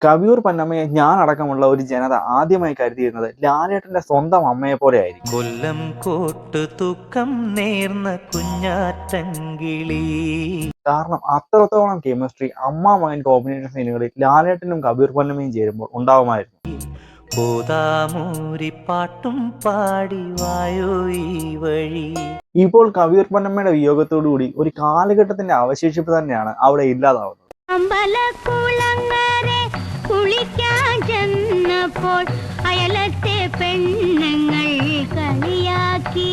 കവിയൂർ പൊന്നമ്മയെ ഞാനടക്കമുള്ള ഒരു ജനത ആദ്യമായി കരുതിയിരുന്നത് ലാലേട്ടന്റെ സ്വന്തം അമ്മയെ പോലെ ആയിരിക്കും. കൊല്ലം കോട്ടു തൂക്കം നേർന്ന കുഞ്ഞാറ്റങ്കിളി. കാരണം അത്രത്തോളം കെമിസ്ട്രി അമ്മ മകൻ കോമ്പിനേഷൻ സീനുകളിൽ ലാലേട്ടനും കവിയൂർ പൊന്നമ്മയും ചേരുമ്പോൾ ഉണ്ടാവുമായിരുന്നു. പാട്ടും പാടി വായോ ഈ വഴി. ഇപ്പോൾ കവിയൂർ പൊന്നമ്മയുടെ വിയോഗത്തോടുകൂടി ഒരു കാലഘട്ടത്തിന്റെ അവശേഷിപ്പ് തന്നെയാണ് അവിടെ ഇല്ലാതാവുന്നത്. കുളിക്കാൻ ചെന്നപ്പോൾ അയലത്തെ പെണ്ണുങ്ങൾ കളിയാക്കി.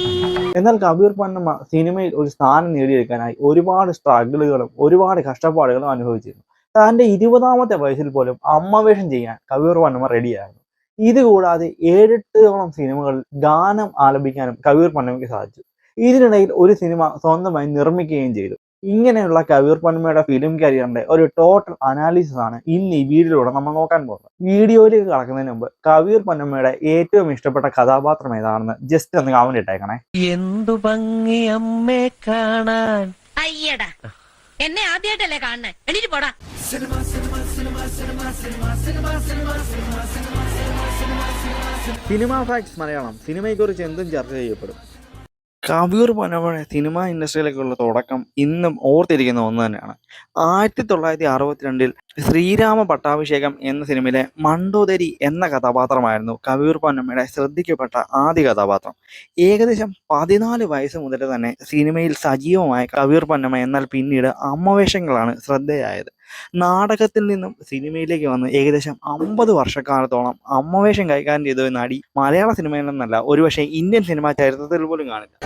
എന്നാൽ കവിയൂർ പൊന്നമ്മ സിനിമയിൽ ഒരു സ്ഥാനം നേടിയെടുക്കാനായി ഒരുപാട് സ്ട്രഗിളുകളും ഒരുപാട് കഷ്ടപ്പാടുകളും അനുഭവിച്ചിരുന്നു. തന്റെ 20ാമത്തെ വയസ്സിൽ പോലും അമ്മ വേഷം ചെയ്യാൻ കവിയൂർ പൊന്നമ്മ റെഡിയായിരുന്നു. ഇതുകൂടാതെ 7-8ഓളം സിനിമകളിൽ ഗാനം ആലപിക്കാനും കവിയൂർ പൊന്നമ്മയ്ക്ക് സാധിച്ചു. ഇതിനിടയിൽ ഒരു സിനിമ സ്വന്തമായി നിർമ്മിക്കുകയും ചെയ്തു. ഇങ്ങനെയുള്ള കവിയൂർ പൊന്നമ്മയുടെ ഫിലിം കരിയറിന്റെ ഒരു ടോട്ടൽ അനാലിസിസ് ആണ് ഇന്ന് ഈ വീഡിയോയിലൂടെ നമ്മൾ നോക്കാൻ പോകുന്നത്. വീഡിയോയിലേക്ക് കടക്കുന്നതിന് മുമ്പ് കവിയൂർ പൊന്നമ്മയുടെ ഏറ്റവും ഇഷ്ടപ്പെട്ട കഥാപാത്രം ഏതാണെന്ന് ജസ്റ്റ് ഒന്ന് കമന്റ് ഇട്ടേക്കണേ. എന്തു ഭംഗി അമ്മേ കാണാൻ. അയ്യടാ, എന്നെ ആദ്യമായിട്ടല്ലേ കാണണേ, എണീറ്റ് പോടാ. സിനിമ ഫാക്ട്സ് മലയാളം സിനിമയെക്കുറിച്ച് എന്തും ചർച്ച ചെയ്യപ്പെടും. കവിയൂർ പൊന്നമ്മയുടെ സിനിമാ ഇൻഡസ്ട്രിയിലേക്കുള്ള തുടക്കം ഇന്നും ഓർത്തിരിക്കുന്ന ഒന്ന് തന്നെയാണ്. 1962 ശ്രീരാമ പട്ടാഭിഷേകം എന്ന സിനിമയിലെ മണ്ടോദരി എന്ന കഥാപാത്രമായിരുന്നു കവിയൂർ പൊന്നമ്മയുടെ ശ്രദ്ധിക്കപ്പെട്ട ആദ്യ കഥാപാത്രം. ഏകദേശം 14 വയസ്സ് മുതൽ തന്നെ സിനിമയിൽ സജീവമായ കവിയൂർ പൊന്നമ്മ എന്നാൽ പിന്നീട് അമ്മവേഷങ്ങളാണ് ശ്രദ്ധേയായത്. നാടകത്തിൽ നിന്നും സിനിമയിലേക്ക് വന്ന് ഏകദേശം 50 വർഷക്കാലത്തോളം അമ്മവേഷം കൈകാര്യം ചെയ്ത ഒരു നടി മലയാള സിനിമയിൽ നിന്നല്ല, ഒരുപക്ഷെ ഇന്ത്യൻ സിനിമാ ചരിത്രത്തിൽ പോലും കാണില്ല.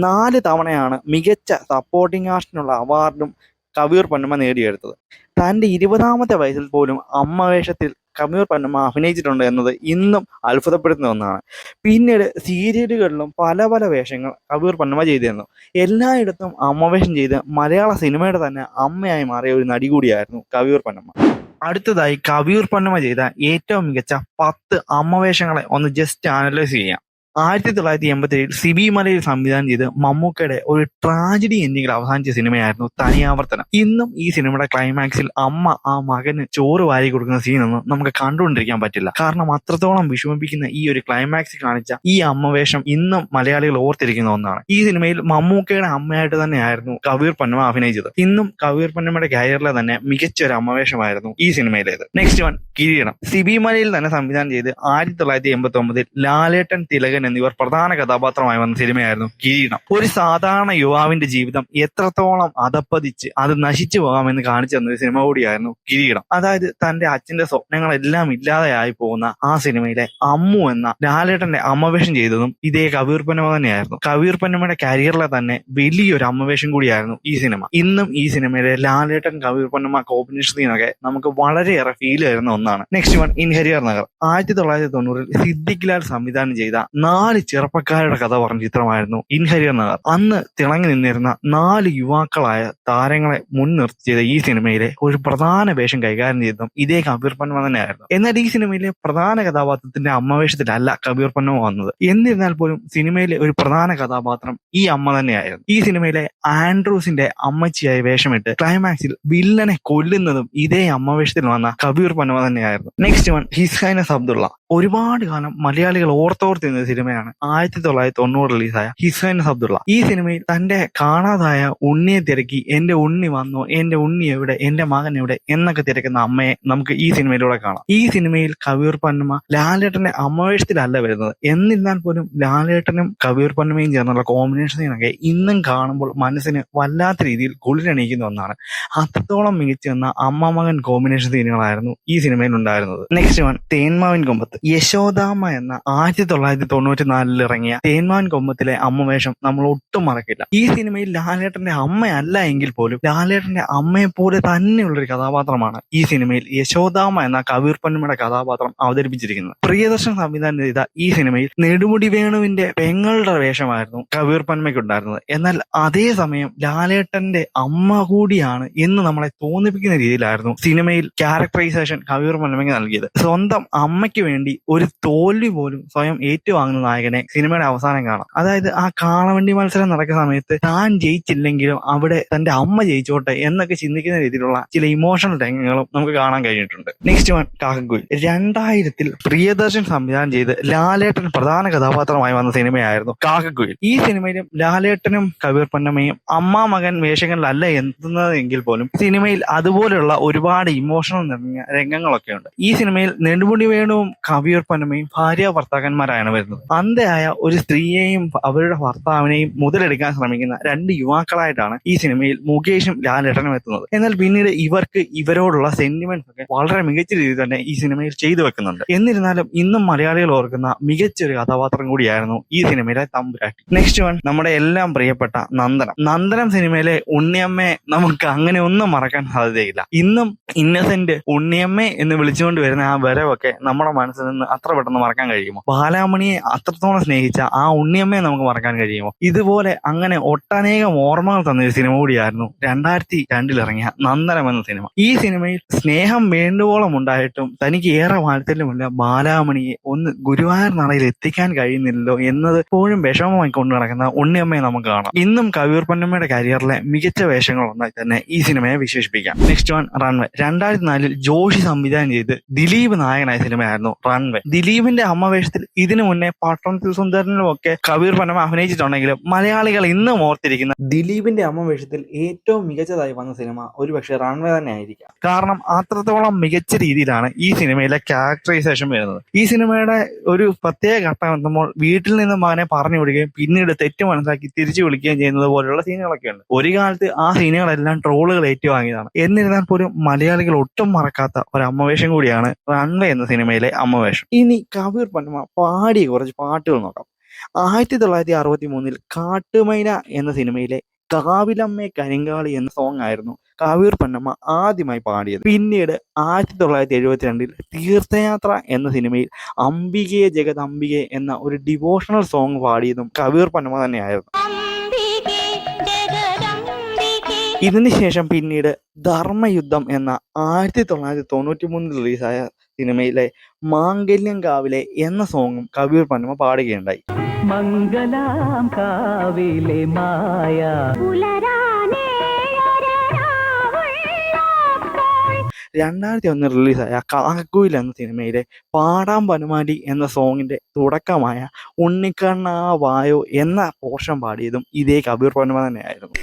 4 തവണയാണ് മികച്ച സപ്പോർട്ടിംഗ് ആർട്ടിനുള്ള അവാർഡും കവിയൂർ പൊന്നമ്മ നേടിയെടുത്തത്. തൻ്റെ 20ാമത്തെ വയസ്സിൽ പോലും അമ്മവേഷത്തിൽ കവിയൂർ പൊന്നമ്മ അഭിനയിച്ചിട്ടുണ്ട് എന്നത് ഇന്നും അത്ഭുതപ്പെടുത്തുന്ന ഒന്നാണ്. പിന്നീട് സീരിയലുകളിലും പല പല വേഷങ്ങൾ കവിയൂർ പൊന്നമ്മ ചെയ്തിരുന്നു. എല്ലായിടത്തും അമ്മവേഷം ചെയ്ത് മലയാള സിനിമയുടെ തന്നെ അമ്മയായി മാറിയ ഒരു നടി കൂടിയായിരുന്നു കവിയൂർ പൊന്നമ്മ. അടുത്തതായി കവിയൂർ പൊന്നമ്മ ചെയ്ത ഏറ്റവും മികച്ച 10 അമ്മവേഷങ്ങളെ ഒന്ന് ജസ്റ്റ് അനലൈസ് ചെയ്യാം. 1987 സിബി മലയിൽ സംവിധാനം ചെയ്ത് മമ്മൂക്കയുടെ ഒരു ട്രാജഡി എൻഡിങ്ങിൽ അവസാനിച്ച സിനിമയായിരുന്നു തനിയാവർത്തനം. ഇന്നും ഈ സിനിമയുടെ ക്ലൈമാക്സിൽ അമ്മ ആ മകന് ചോറ് വാരി കൊടുക്കുന്ന സീനൊന്നും നമുക്ക് കണ്ടുകൊണ്ടിരിക്കാൻ പറ്റില്ല. കാരണം അത്രത്തോളം വിഷമിപ്പിക്കുന്ന ഈ ഒരു ക്ലൈമാക്സ് കാണിച്ച ഈ അമ്മവേഷം ഇന്നും മലയാളികൾ ഓർത്തിരിക്കുന്ന ഒന്നാണ്. ഈ സിനിമയിൽ മമ്മൂക്കയുടെ അമ്മയായിട്ട് തന്നെയായിരുന്നു കവിയൂർ പൊന്നമ്മ അഭിനയിച്ചത്. ഇന്നും കവിയൂർ പൊന്നമ്മയുടെ കരിയറിലെ തന്നെ മികച്ച ഒരു അമ്മവേഷമായിരുന്നു ഈ സിനിമയിലേത്. നെക്സ്റ്റ് വൺ, കിരീടം. സിബി മലയിൽ തന്നെ സംവിധാനം ചെയ്ത് 1989 ലാലേട്ടൻ, തിലകൻ എന്നിവർ പ്രധാന കഥാപാത്രമായി വന്ന സിനിമയായിരുന്നു കിരീടം. ഒരു സാധാരണ യുവാവിന്റെ ജീവിതം എത്രത്തോളം അധപ്പതിച്ച് അത് നശിച്ചു പോകാമെന്ന് കാണിച്ചു തന്ന ഒരു സിനിമ കൂടിയായിരുന്നു കിരീടം. അതായത് തന്റെ അച്ഛന്റെ സ്വപ്നങ്ങളെല്ലാം ഇല്ലാതെയായി പോകുന്ന ആ സിനിമയിലെ അമ്മു എന്ന ലാലേട്ടന്റെ അമ്മവേഷം ചെയ്തതും ഇതേ കവിയൂർ പൊന്നമ്മ തന്നെയായിരുന്നു. കവിയൂർ പൊന്നമ്മയുടെ കരിയറിലെ തന്നെ വലിയൊരു അമ്മവേഷം കൂടിയായിരുന്നു ഈ സിനിമ. ഇന്നും ഈ സിനിമയിലെ ലാലേട്ടൻ കവിയൂർ പൊന്നമ്മ കോമ്പിനേഷൻ സീനൊക്കെ നമുക്ക് വളരെയേറെ ഫീൽ ചെയ്യുന്ന ഒന്നാണ്. Next one, ഇൻഹരിയർ Nagar. 1990 സിദ്ദിഖ് ലാൽ സംവിധാനം ചെയ്ത 4 ചെറുപ്പക്കാരുടെ കഥ പറഞ്ഞ ചിത്രമായിരുന്നു ഇൻഹരിയർ നഗർ. അന്ന് തിളങ്ങി നിന്നിരുന്ന 4 യുവാക്കളായ താരങ്ങളെ മുൻനിർത്തി ചെയ്ത ഈ സിനിമയിലെ ഒരു പ്രധാന വേഷം കൈകാര്യം ചെയ്തതും ഇതേ കവിയൂർ പൊന്നമ്മ തന്നെയായിരുന്നു. എന്നാൽ ഈ സിനിമയിലെ പ്രധാന കഥാപാത്രത്തിന്റെ അമ്മവേഷത്തിലല്ല കവിയൂർ പൊന്നമ്മ വന്നത്. എന്നിരുന്നാൽ പോലും സിനിമയിലെ ഒരു പ്രധാന കഥാപാത്രം ഈ അമ്മ തന്നെയായിരുന്നു. ഈ സിനിമയിലെ ആൻഡ്രൂസിന്റെ അമ്മച്ചിയായി വേഷമിട്ട് ക്ലൈമാക്സിൽ വില്ലനെ കൊല്ലുന്നതും ഇതേ അമ്മവേഷത്തിൽ വന്ന കവിയൂർ പൊന്നമ്മ തന്നെയായിരുന്നു. Next one, his highness Abdullah. ഒരുപാട് കാലം മലയാളികൾ ഓർത്തോർത്തിരുന്ന സിനിമയാണ് 1990 റിലീസായ ഹിസ് ഹൈനസ് അബ്ദുള്ള. ഈ സിനിമയിൽ തന്റെ കാണാതായ ഉണ്ണിയെ തിരക്കി എന്റെ ഉണ്ണി വന്നോ, എന്റെ ഉണ്ണി എവിടെ, എന്റെ മകൻ എവിടെ എന്നൊക്കെ തിരക്കുന്ന അമ്മയെ നമുക്ക് ഈ സിനിമയിലൂടെ കാണാം. ഈ സിനിമയിൽ കവിയൂർ പൊന്നമ്മ ലാലേട്ടന്റെ അമ്മവേഷത്തിലല്ല വരുന്നത്. എന്നിരുന്നാൽ പോലും ലാലേട്ടനും കവിയൂർ പൊന്നമ്മയും ചേർന്നുള്ള കോമ്പിനേഷൻ സീനൊക്കെ ഇന്നും കാണുമ്പോൾ മനസ്സിന് വല്ലാത്ത രീതിയിൽ കുളിരണിയിക്കുന്ന ഒന്നാണ്. അത്രത്തോളം മികച്ചു വന്ന അമ്മ മകൻ കോമ്പിനേഷൻ സീനുകളായിരുന്നു ഈ സിനിമയിൽ ഉണ്ടായിരുന്നത്. നെക്സ്റ്റ് വൺ, തേന്മാവിൻ കൊമ്പത്ത്. യശോദാമ്മ എന്ന 1994 ഇറങ്ങിയ തേന്മാവിൻ കൊമ്പത്തിലെ അമ്മവേഷം നമ്മൾ ഒട്ടും മറക്കില്ല. ഈ സിനിമയിൽ ലാലേട്ടന്റെ അമ്മയല്ല എങ്കിൽ പോലും ലാലേട്ടന്റെ അമ്മയെ പോലെ തന്നെയുള്ളൊരു കഥാപാത്രമാണ് ഈ സിനിമയിൽ യശോദാമ്മ എന്ന കവിയൂർ പൊന്നമ്മയുടെ കഥാപാത്രം അവതരിപ്പിച്ചിരിക്കുന്നത്. പ്രിയദർശൻ സംവിധാനം ചെയ്ത ഈ സിനിമയിൽ നെടുമുടി വേണുവിന്റെ പെങ്ങളുടെ വേഷമായിരുന്നു കവിയൂർ പൊന്നമ്മയ്ക്ക് ഉണ്ടായിരുന്നത്. എന്നാൽ അതേസമയം ലാലേട്ടന്റെ അമ്മ കൂടിയാണ് എന്ന് നമ്മളെ തോന്നിപ്പിക്കുന്ന രീതിയിലായിരുന്നു സിനിമയിൽ ക്യാരക്ടറൈസേഷൻ കവിയൂർ പൊന്നമ്മയ്ക്ക് നൽകിയത്. സ്വന്തം അമ്മയ്ക്ക് വേണ്ടി വേണ്ടി ഒരു തോൽവി പോലും സ്വയം ഏറ്റുവാങ്ങുന്ന നായകനെ സിനിമയുടെ അവസാനം കാണാം. അതായത് ആ കാളവണ്ടി മത്സരം നടക്കുന്ന സമയത്ത് താൻ ജയിച്ചില്ലെങ്കിലും അവിടെ തന്റെ അമ്മ ജയിച്ചോട്ടെ എന്നൊക്കെ ചിന്തിക്കുന്ന രീതിയിലുള്ള ചില ഇമോഷണൽ രംഗങ്ങളും നമുക്ക് കാണാൻ കഴിഞ്ഞിട്ടുണ്ട്. Next one Kakkakuyil. 2000 പ്രിയദർശൻ സംവിധാനം ചെയ്ത് ലാലേട്ടൻ പ്രധാന കഥാപാത്രമായി വന്ന സിനിമയായിരുന്നു കാക്കക്കുയിൽ. ഈ സിനിമയിലും ലാലേട്ടനും കബീർ പൊന്നമ്മയും അമ്മ മകൻ വേഷങ്ങളിലല്ല എത്തുന്നതെങ്കിൽ പോലും സിനിമയിൽ അതുപോലെയുള്ള ഒരുപാട് ഇമോഷണൽ നിറഞ്ഞ രംഗങ്ങളൊക്കെ ഉണ്ട്. ഈ സിനിമയിൽ നെടുമുടി വേണുവും കബീർ പൊന്നമ്മയും ഭാര്യ ഭർത്താക്കന്മാരാണ് വരുന്നത്. അന്ധയായ ഒരു സ്ത്രീയെയും അവരുടെ ഭർത്താവിനെയും മുതലെടുക്കാൻ ശ്രമിക്കുന്ന രണ്ട് യുവാക്കളായിട്ടാണ് ഈ സിനിമയിൽ മുകേഷും ലാലേട്ടനും എത്തുന്നത്. എന്നാൽ പിന്നീട് ഇവർക്ക് ഇവരോടുള്ള സെന്റിമെന്റ്സ് ഒക്കെ വളരെ മികച്ച രീതിയിൽ തന്നെ ഈ സിനിമയിൽ ചെയ്തു വെക്കുന്നുണ്ട്. എന്നിരുന്നാലും ഇന്നും മലയാളികൾ ഓർക്കുന്ന മികച്ചൊരു കഥാപാത്രം കൂടിയായിരുന്നു ഈ സിനിമയിലെ തമ്പുരാട്ടി. നെക്സ്റ്റ് വൺ നമ്മുടെ എല്ലാം പ്രിയപ്പെട്ട നന്ദനം സിനിമയിലെ ഉണ്ണിയമ്മയെ നമുക്ക് അങ്ങനെ ഒന്നും മറക്കാൻ സാധ്യതയില്ല. ഇന്നും ഇന്നസെന്റ് ഉണ്ണിയമ്മേ എന്ന് വിളിച്ചുകൊണ്ട് വരുന്ന ആ വരവൊക്കെ നമ്മുടെ മനസ്സിൽ നിന്ന് അത്ര പെട്ടെന്ന് മറക്കാൻ കഴിയുമോ? ബാലാമണിയെ അത്രത്തോളം സ്നേഹിച്ച ആ ഉണ്ണിയമ്മയെ നമുക്ക് മറക്കാൻ കഴിയുമോ? ഇതുപോലെ അങ്ങനെ ഒട്ടനേകം ഓർമ്മകൾ തന്നൊരു സിനിമ കൂടിയായിരുന്നു 2002 ഇറങ്ങിയ നന്ദനം എന്ന സിനിമ. ഈ സിനിമയിൽ സ്നേഹം വേണ്ടുവോളം ഉണ്ടായിട്ടും തനിക്ക് ഏറെ വാത്സല്യമുള്ള ബാലാമണിയെ ഒന്ന് ഗുരുവായൂർ നടയിൽ എത്തിക്കാൻ കഴിയുന്നില്ലല്ലോ എന്നത് എപ്പോഴും വിഷമമായി കൊണ്ടു നടക്കുന്ന ഉണ്ണിയമ്മയെ നമുക്ക് കാണാം. ഇന്നും കബീർ പൊന്നമ്മയുടെ കരിയറിലെ മികച്ച വേഷങ്ങളൊന്നായി തന്നെ ഈ സിനിമയെ വിശേഷിപ്പിക്കാം. Next one runway. 2004 ജോഷി സംവിധാനം ചെയ്ത് ദിലീപ് നായകനായ സിനിമയായിരുന്നു റൺവേ. ദിലീപിന്റെ അമ്മ വേഷത്തിൽ ഇതിനു മുന്നേ പട്ടണത്തിൽ സുന്ദരനും ഒക്കെ കബീർ പൊന്നമ്മ അഭിനയിച്ചിട്ടുണ്ടെങ്കിലും മലയാളികൾ ഇന്നും ഓർത്തിരിക്കുന്ന ദിലീപിന്റെ അമ്മ വേഷത്തിൽ ഏറ്റവും മികച്ചതായി വന്ന സിനിമ ഒരുപക്ഷെ റൺവേ തന്നെ ആയിരിക്കാം. കാരണം അത്രത്തോളം മികച്ച രീതിയിലാണ് ഈ സിനിമയിലെ ക്യാരക്ടറൈസേഷൻ വരുന്നത്. ഈ സിനിമയുടെ ഒരു പ്രത്യേക ഘട്ടം എത്തുമ്പോൾ വീട്ടിൽ നിന്ന് മകനെ പറഞ്ഞു വിടുകയും പിന്നീട് തെറ്റ് മനസ്സിലാക്കി തിരിച്ചു വിളിക്കുകയും ചെയ്യുന്നത് പോലുള്ള സീനുകളൊക്കെ ഉണ്ട്. ഒരു കാലത്ത് ആ സീനുകളെല്ലാം ട്രോളുകൾ ഏറ്റുവാങ്ങിയതാണ്. എന്നിരുന്നാൽ പോലും മലയാളികൾ ഒട്ടും മറക്കാത്ത ഒരു അമ്മവേഷം കൂടിയാണ് റൺവേ എന്ന സിനിമയിലെ അമ്മവേഷം. ഇനി കബീർ പൊന്നമ്മ പാടിയ കുറച്ച് പാട്ടുകൾ നോക്കാം. 1963 കാട്ടുമൈന എന്ന സിനിമയിലെ കാവിലമ്മേ കരിങ്കാളി എന്ന സോങ് ആയിരുന്നു കബീർ പൊന്നമ്മ ആദ്യമായി പാടിയത്. പിന്നീട് 1972 തീർത്ഥയാത്ര എന്ന സിനിമയിൽ അംബികയെ ജഗദംബികെ എന്ന ഒരു ഡിവോഷണൽ സോങ് പാടിയതും കബീർ പൊന്നമ്മ തന്നെയായിരുന്നു. ഇതിനുശേഷം പിന്നീട് ധർമ്മയുദ്ധം എന്ന 1993 റിലീസായ സിനിമയിലെ മാംഗല്യം കാവിലെ എന്ന സോങ്ങും കബീർ പൊന്നമ്മ പാടുകയുണ്ടായി. മംഗലാം കാവിലെ മായ 2001 റിലീസായ കാക്കക്കുയിൽ എന്ന സിനിമയിലെ പാടാം പനുമാലി എന്ന സോങ്ങിന്റെ തുടക്കമായ ഉണ്ണിക്കണ്ണ വായോ എന്ന പോർഷൻ പാടിയതും ഇതേ കബീർ പൊന്നമ്മ തന്നെയായിരുന്നു.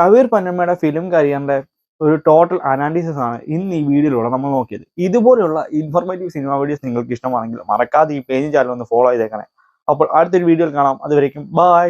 കബീർ പൊന്നമ്മയുടെ ഫിലിം കരിയറിന്റെ ഒരു ടോട്ടൽ അനാലിസിസ് ആണ് ഇന്ന് ഈ വീഡിയോയിലൂടെ നമ്മൾ നോക്കിയത്. ഇതുപോലുള്ള ഇൻഫോർമേറ്റീവ് സിനിമ വീഡിയോസ് നിങ്ങൾക്ക് ഇഷ്ടമാണെങ്കിൽ മറക്കാതെ ഈ പേജ് ചാനൽ ഒന്ന് ഫോളോ ചെയ്തേക്കണേ. അപ്പോൾ അടുത്തൊരു വീഡിയോയിൽ കാണാം. അതുവരേക്കും ബൈ.